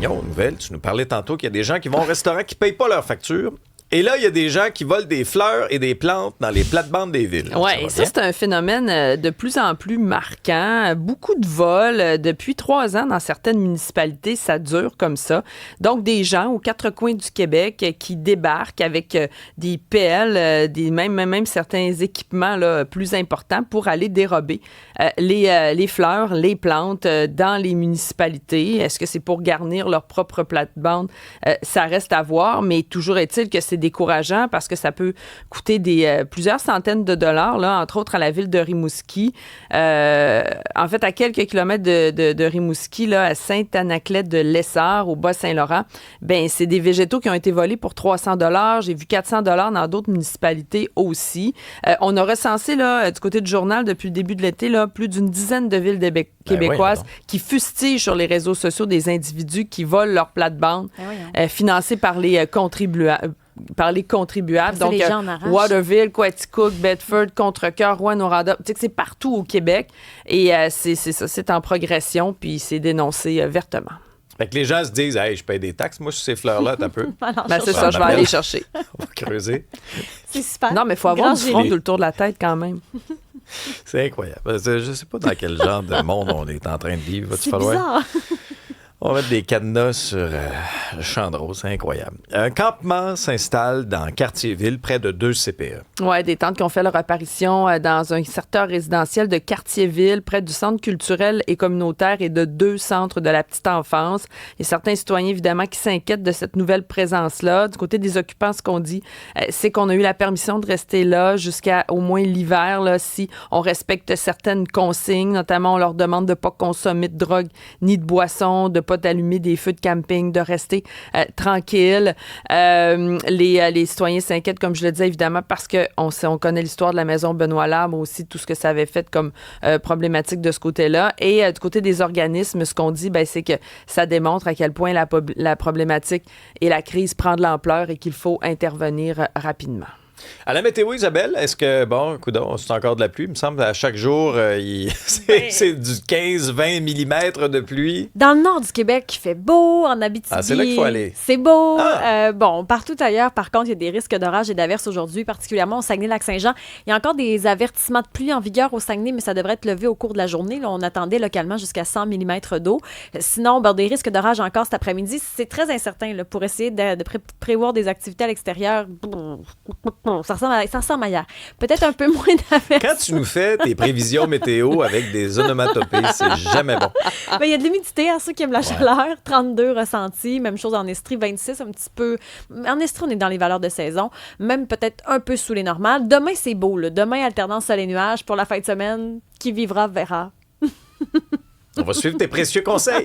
Gagnon, aux nouvelles, tu nous parlais tantôt qu'il y a des gens qui vont au restaurant qui ne payent pas leur facture. Et là, il y a des gens qui volent des fleurs et des plantes dans les plates-bandes des villes. Oui, ça, c'est un phénomène de plus en plus marquant. Beaucoup de vols. Depuis 3 ans, dans certaines municipalités, ça dure comme ça. Donc, des gens aux 4 coins du Québec qui débarquent avec des pelles, même certains équipements là, plus importants pour aller dérober les fleurs, les plantes dans les municipalités. Est-ce que c'est pour garnir leur propre plate-bande? Ça reste à voir, mais toujours est-il que c'est décourageant parce que ça peut coûter plusieurs centaines de dollars, là, entre autres à la ville de Rimouski. En fait, à quelques kilomètres de Rimouski, là, à Saint-Anaclet de Lessard, au Bas-Saint-Laurent, ben c'est des végétaux qui ont été volés pour 300 dollars. J'ai vu 400 dollars dans d'autres municipalités aussi. On a recensé là, du côté du journal depuis le début de l'été là, plus d'une dizaine de villes québécoises qui fustigent sur les réseaux sociaux des individus qui volent leur plate-bande financés par les contribuables. Donc, Waterville, Quaticook, Bedford, Contrecoeur, Rouyn-Noranda, tu sais que c'est partout au Québec. Et c'est ça, c'est en progression, puis c'est dénoncé vertement. Fait que les gens se disent, hey, je paye des taxes, moi, sur ces fleurs-là, t'as peu. C'est ça, je vais aller chercher. On va creuser. C'est super. Non, mais il faut avoir du front tout le tour de la tête quand même. C'est incroyable. Je sais pas dans quel genre de monde on est en train de vivre. C'est bizarre. On va mettre des cadenas sur le champ de rose, c'est incroyable. Un campement s'installe dans Cartierville, près de 2 CPE. Oui, des tentes qui ont fait leur apparition dans un secteur résidentiel de Cartierville, près du centre culturel et communautaire et de 2 centres de la petite enfance. Il y a certains citoyens, évidemment, qui s'inquiètent de cette nouvelle présence-là. Du côté des occupants, ce qu'on dit, c'est qu'on a eu la permission de rester là jusqu'à au moins l'hiver, là, si on respecte certaines consignes. Notamment, on leur demande de ne pas consommer de drogue ni de boissons, de pas d'allumer des feux de camping, de rester tranquille. Les citoyens s'inquiètent, comme je le disais, évidemment, parce qu'on connaît l'histoire de la maison Benoît Labre, aussi tout ce que ça avait fait comme problématique de ce côté-là. Et du côté des organismes, ce qu'on dit, c'est que ça démontre à quel point la problématique et la crise prend de l'ampleur et qu'il faut intervenir rapidement. À la météo, Isabelle, est-ce que, coudonc, c'est encore de la pluie? Il me semble à chaque jour, c'est du 15-20 mm de pluie. Dans le nord du Québec, il fait beau. En Abitibi, c'est là qu'il faut aller. C'est beau. Partout ailleurs, par contre, il y a des risques d'orage et d'averses aujourd'hui, particulièrement au Saguenay-Lac-Saint-Jean. Il y a encore des avertissements de pluie en vigueur au Saguenay, mais ça devrait être levé au cours de la journée. Là, on attendait localement jusqu'à 100 mm d'eau. Sinon, des risques d'orage encore cet après-midi. C'est très incertain là, pour essayer de prévoir des activités à l'extérieur. Ça ressemble à hier. Peut-être un peu moins d'averses. Quand tu nous fais tes prévisions météo avec des onomatopées, c'est jamais bon. Il y a de l'humidité à ceux qui aiment la chaleur. 32 ressentis. Même chose en Estrie, 26, un petit peu. En Estrie, on est dans les valeurs de saison. Même peut-être un peu sous les normales. Demain, c'est beau. Là. Demain, alternance soleil-nuage pour la fin de semaine. Qui vivra, verra. On va suivre tes précieux conseils.